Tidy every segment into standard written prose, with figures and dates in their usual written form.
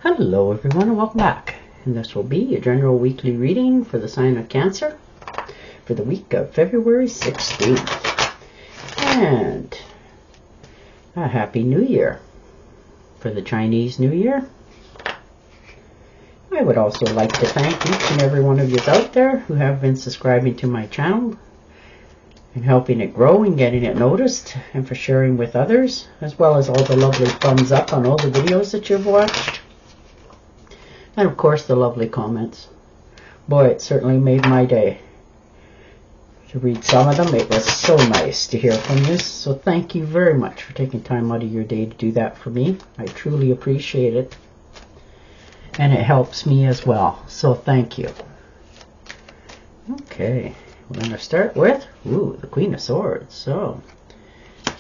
Hello everyone and welcome back. And this will be a general weekly reading for the sign of Cancer for the week of February 16th. And a Happy New Year for the Chinese New Year. I would also like to thank each and every one of you out there who have been subscribing to my channel and helping it grow and getting it noticed, and for sharing with others, as well as all the lovely thumbs up on all the videos that you've watched. And of course the lovely comments. Boy, it certainly made my day to read some of them. It was so nice to hear from you. So thank you very much for taking time out of your day to do that for me. I truly appreciate it. And it helps me as well. So thank you. Okay, we're going to start with the Queen of Swords. So,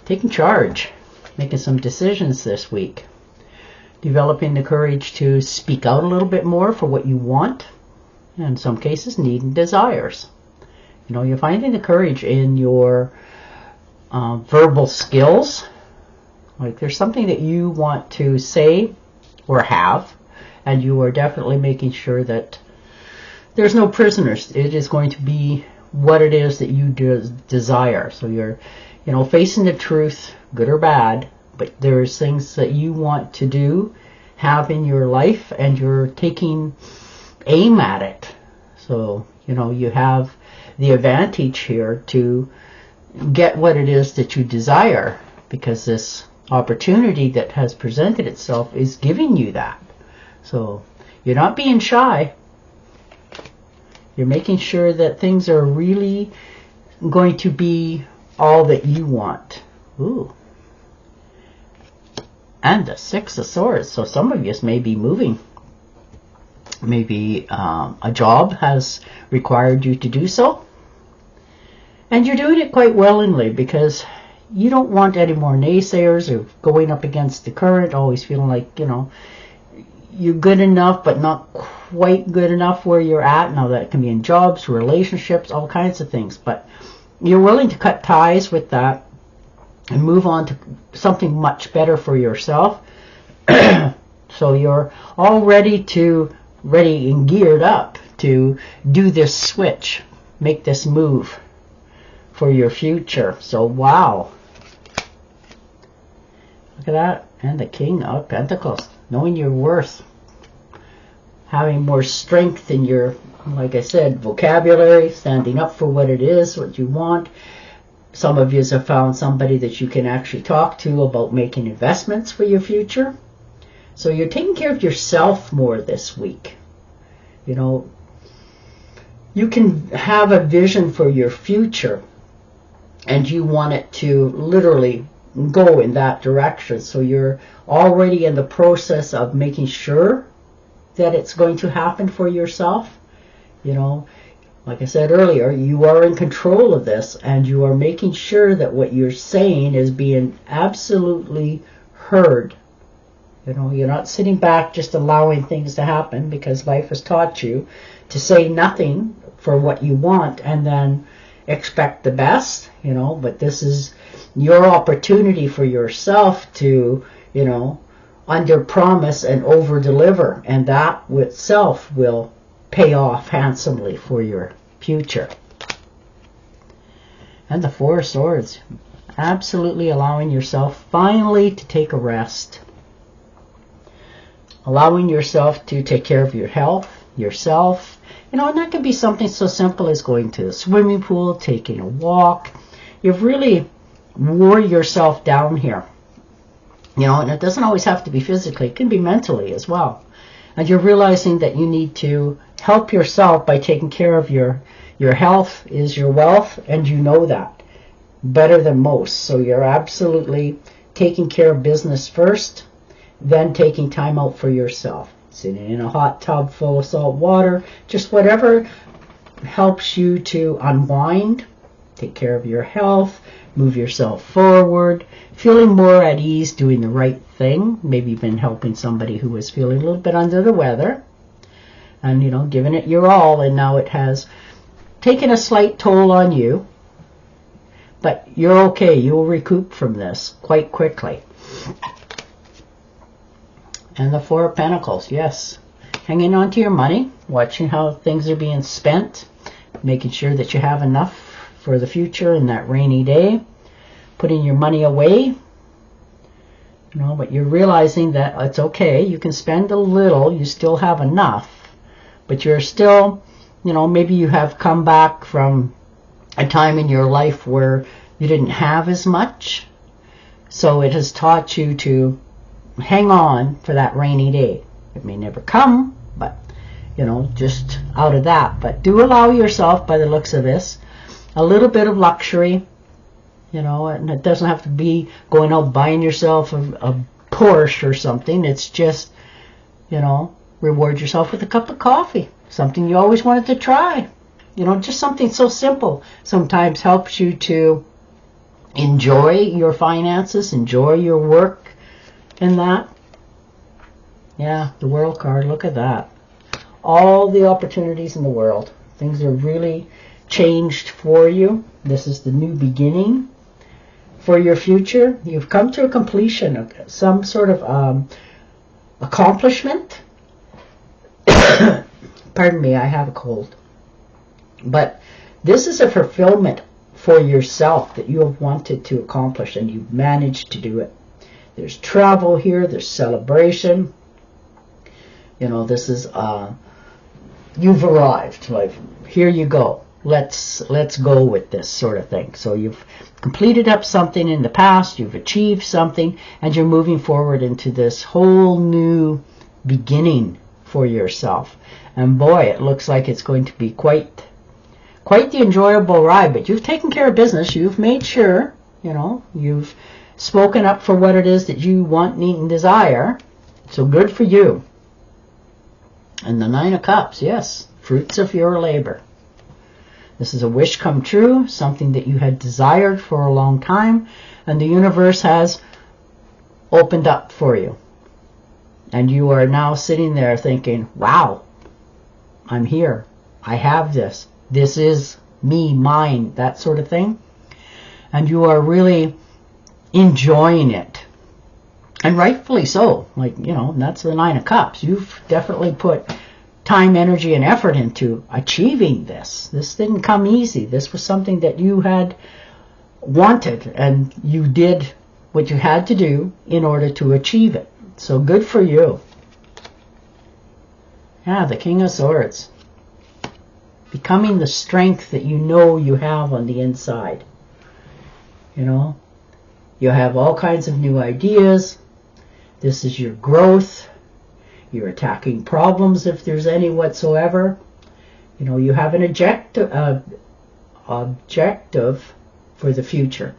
taking charge, making some decisions this week. Developing the courage to speak out a little bit more for what you want, and in some cases need and desires. You know, you're finding the courage in your verbal skills. Like there's something that you want to say or have, and you are definitely making sure that there's no prisoners. It is going to be what it is that you desire. So you're, you know, facing the truth, good or bad. But there's things that you want to do, have in your life, and you're taking aim at it. So, you know, you have the advantage here to get what it is that you desire, because this opportunity that has presented itself is giving you that. So you're not being shy. You're making sure that things are really going to be all that you want. Ooh. And the Six of Swords. So some of you may be moving. Maybe a job has required you to do so. And you're doing it quite willingly, because you don't want any more naysayers or going up against the current, always feeling like, you know, you're good enough but not quite good enough where you're at. Now that can be in jobs, relationships, all kinds of things. But you're willing to cut ties with that and move on to something much better for yourself. So you're all ready and geared up to do this switch, make this move for your future. So wow. Look at that. And the King of Pentacles. Knowing your worth. Having more strength in your, like I said, vocabulary, standing up for what it is, what you want. Some of you have found somebody that you can actually talk to about making investments for your future. So you're taking care of yourself more this week. You know, you can have a vision for your future, and you want it to literally go in that direction. So you're already in the process of making sure that it's going to happen for yourself. You know, like I said earlier, you are in control of this, and you are making sure that what you're saying is being absolutely heard. You know, you're not sitting back just allowing things to happen, because life has taught you to say nothing for what you want and then expect the best, you know. But this is your opportunity for yourself to, you know, under promise and over deliver, and that itself will pay off handsomely for your future. And the Four of Swords. Absolutely allowing yourself finally to take a rest. Allowing yourself to take care of your health, yourself. You know, and that can be something so simple as going to the swimming pool, taking a walk. You've really wore yourself down here. You know, and it doesn't always have to be physically. It can be mentally as well. And you're realizing that you need to help yourself by taking care of your health is your wealth, and you know that better than most. So you're absolutely taking care of business first, then taking time out for yourself. Sitting in a hot tub full of salt water, just whatever helps you to unwind, take care of your health, move yourself forward, feeling more at ease, doing the right thing. Maybe you've been helping somebody who was feeling a little bit under the weather, and, you know, giving it your all, and now it has taken a slight toll on you. But you're okay. You'll recoup from this quite quickly. And the Four of Pentacles, yes. Hanging on to your money, watching how things are being spent, making sure that you have enough for the future in that rainy day, putting your money away, but you're realizing that it's okay. You can spend a little, you still have enough, but you're still, maybe you have come back from a time in your life where you didn't have as much. So it has taught you to hang on for that rainy day. It may never come, but, just out of that. But do allow yourself, by the looks of this, a little bit of luxury, and it doesn't have to be going out buying yourself a Porsche or something. It's just, reward yourself with a cup of coffee, something you always wanted to try. Just something so simple sometimes helps you to enjoy your finances, enjoy your work and that. Yeah, the World card, look at that. All the opportunities in the world. Things are really changed for you. This is the new beginning for your future. You've come to a completion of some sort of accomplishment. Pardon me, I have a cold. But this is a fulfillment for yourself that you have wanted to accomplish, and you've managed to do it. There's travel here, there's celebration. This is you've arrived. Like, here you go. Let's go with this sort of thing. So you've completed up something in the past, you've achieved something, and you're moving forward into this whole new beginning for yourself. And boy, it looks like it's going to be quite the enjoyable ride. But you've taken care of business. You've made sure, you've spoken up for what it is that you want, need, and desire. So good for you. And the Nine of Cups, yes, fruits of your labor. This is a wish come true, something that you had desired for a long time, and the universe has opened up for you. And you are now sitting there thinking, wow, I'm here. I have this. This is me, mine, that sort of thing. And you are really enjoying it. And rightfully so. That's the Nine of Cups. You've definitely put time, energy, and effort into achieving this. This didn't come easy. This was something that you had wanted, and you did what you had to do in order to achieve it. So good for you. Yeah, the King of Swords. Becoming the strength that you have on the inside. You have all kinds of new ideas. This is your growth. You're attacking problems if there's any whatsoever. You have an objective for the future.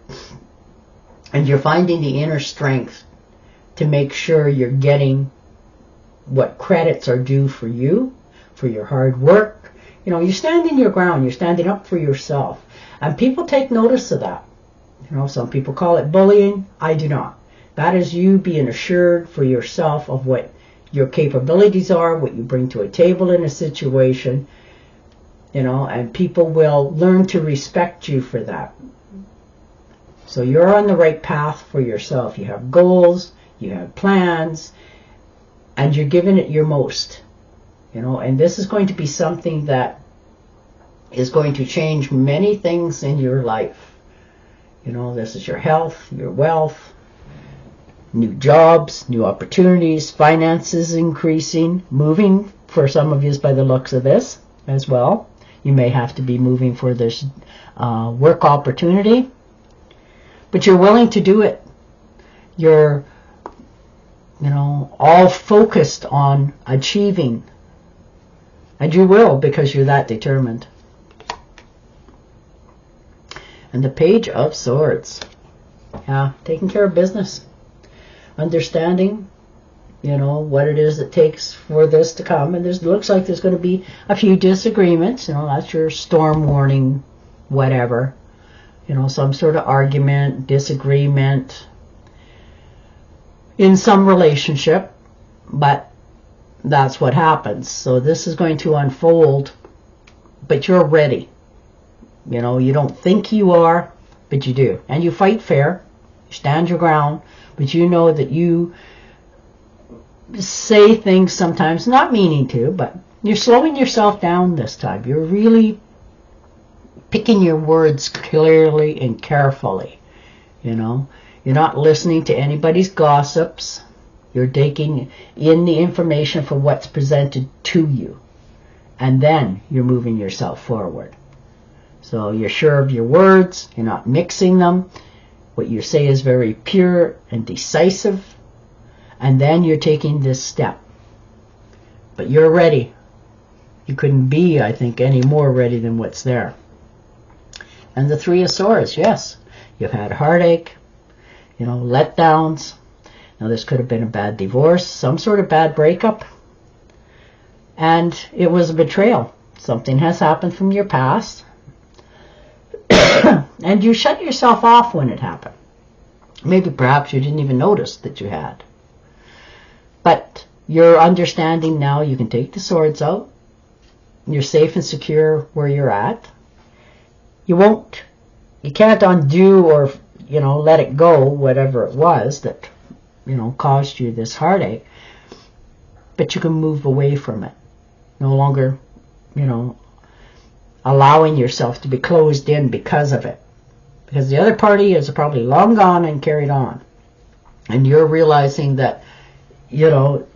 And you're finding the inner strength to make sure you're getting what credits are due for you, for your hard work. You're standing your ground. You're standing up for yourself. And people take notice of that. Some people call it bullying. I do not. That is you being assured for yourself of what your capabilities are, what you bring to a table in a situation, and people will learn to respect you for that. So you're on the right path for yourself. You have goals, you have plans, and you're giving it your most. And this is going to be something that is going to change many things in your life. This is your health, your wealth, new jobs, new opportunities, finances increasing, moving for some of you by the looks of this as well. You may have to be moving for this work opportunity, but you're willing to do it. You're, all focused on achieving, and you will, because you're that determined. And the Page of Swords. Yeah, taking care of business. Understanding, what it is it takes for this to come. And looks like there's going to be a few disagreements. That's your storm warning, whatever. Some sort of argument, disagreement in some relationship. But that's what happens. So this is going to unfold, but you're ready. You don't think you are, but you do. And you fight fair. You stand your ground. But you know that you say things sometimes, not meaning to, but you're slowing yourself down this time. You're really picking your words clearly and carefully. You know, you're not listening to anybody's gossips. You're taking in the information for what's presented to you. And then you're moving yourself forward. So you're sure of your words. You're not mixing them. What you say is very pure and decisive. And then you're taking this step. But you're ready. You couldn't be, I think, any more ready than what's there. And the Three of Swords, yes. You've had heartache, you know, letdowns. Now this could have been a bad divorce, some sort of bad breakup. And it was a betrayal. Something has happened from your past. And you shut yourself off when it happened. Maybe perhaps you didn't even notice that you had. But you're understanding now, you can take the swords out. You're safe and secure where you're at. You can't undo or, you know, let it go, whatever it was that, you know, caused you this heartache. But you can move away from it. No longer, you know, allowing yourself to be closed in because of it. Because the other party is probably long gone and carried on. And you're realizing that, you know,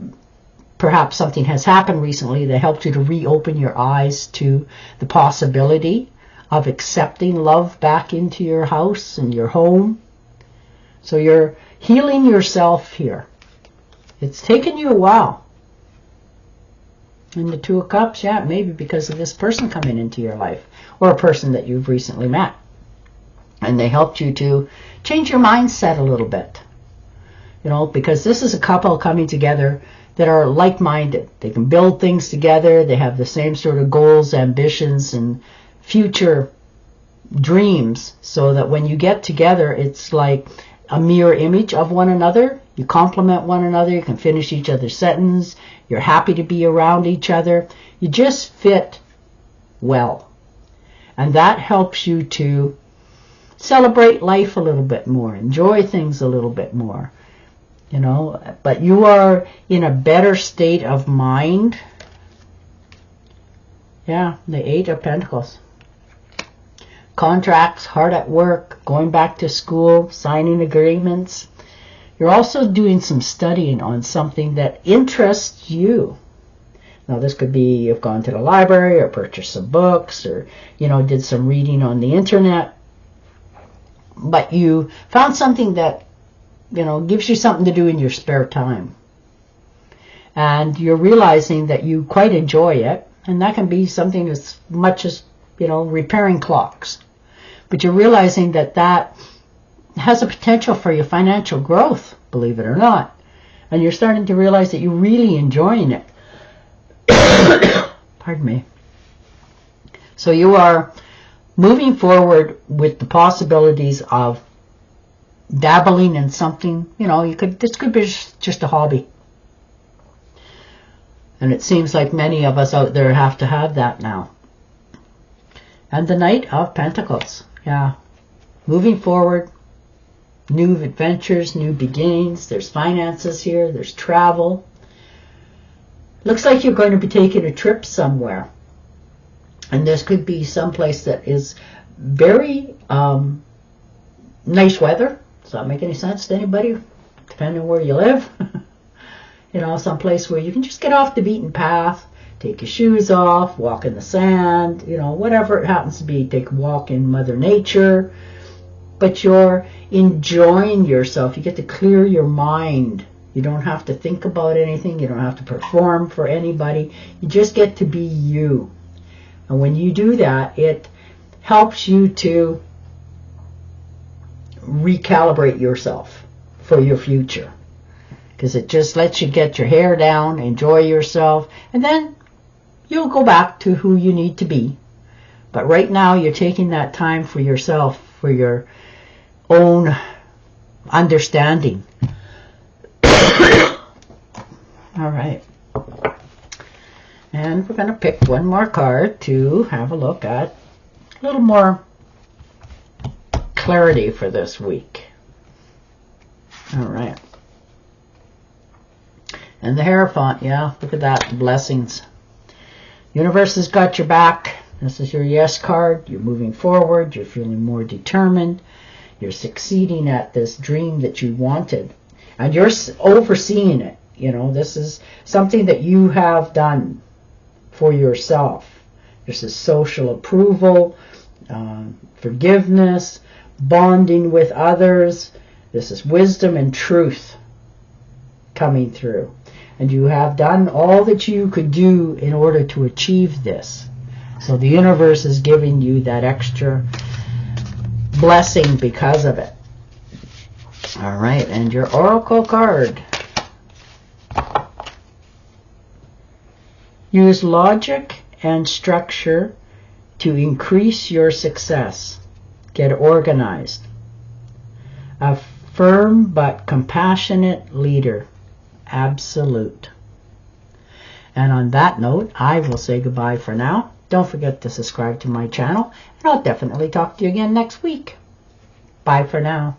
perhaps something has happened recently that helped you to reopen your eyes to the possibility of accepting love back into your house and your home. So you're healing yourself here. It's taken you a while. And the Two of Cups, yeah, maybe because of this person coming into your life, or a person that you've recently met. And they helped you to change your mindset a little bit. You know, because this is a couple coming together that are like-minded. They can build things together. They have the same sort of goals, ambitions, and future dreams, so that when you get together, it's like a mirror image of one another. You complement one another. You can finish each other's sentence. You're happy to be around each other. You just fit well. And that helps you to celebrate life a little bit more, enjoy things a little bit more. You know, but you are in a better state of mind. Yeah, the Eight of Pentacles. Contracts, hard at work, going back to school, signing agreements. You're also doing some studying on something that interests you. Now this could be you've gone to the library or purchased some books or, you know, did some reading on the internet. But you found something that, you know, gives you something to do in your spare time. And you're realizing that you quite enjoy it. And that can be something as much as, you know, repairing clocks. But you're realizing that that has a potential for your financial growth, believe it or not. And you're starting to realize that you're really enjoying it. Pardon me. So you are moving forward with the possibilities of dabbling in something. You know, this could be just a hobby. And it seems like many of us out there have to have that now. And the Knight of Pentacles. Yeah. Moving forward. New adventures, new beginnings. There's finances here. There's travel. Looks like you're going to be taking a trip somewhere. And this could be someplace that is very nice weather. Does that make any sense to anybody? Depending on where you live. You know, someplace where you can just get off the beaten path, take your shoes off, walk in the sand, you know, whatever it happens to be. Take a walk in Mother Nature. But you're enjoying yourself. You get to clear your mind. You don't have to think about anything. You don't have to perform for anybody. You just get to be you. And when you do that, it helps you to recalibrate yourself for your future. Because it just lets you get your hair down, enjoy yourself, and then you'll go back to who you need to be. But right now, you're taking that time for yourself, for your own understanding. All right. And we're going to pick one more card to have a look at a little more clarity for this week. All right. And the Hierophant, yeah, look at that, blessings. Universe has got your back. This is your yes card. You're moving forward. You're feeling more determined. You're succeeding at this dream that you wanted. And you're overseeing it. You know, this is something that you have done for yourself. This is social approval, forgiveness, bonding with others. This is wisdom and truth coming through. And you have done all that you could do in order to achieve this. So the universe is giving you that extra blessing because of it. All right, and your oracle card. Use logic and structure to increase your success. Get organized. A firm but compassionate leader. Absolute. And on that note, I will say goodbye for now. Don't forget to subscribe to my channel, and I'll definitely talk to you again next week. Bye for now.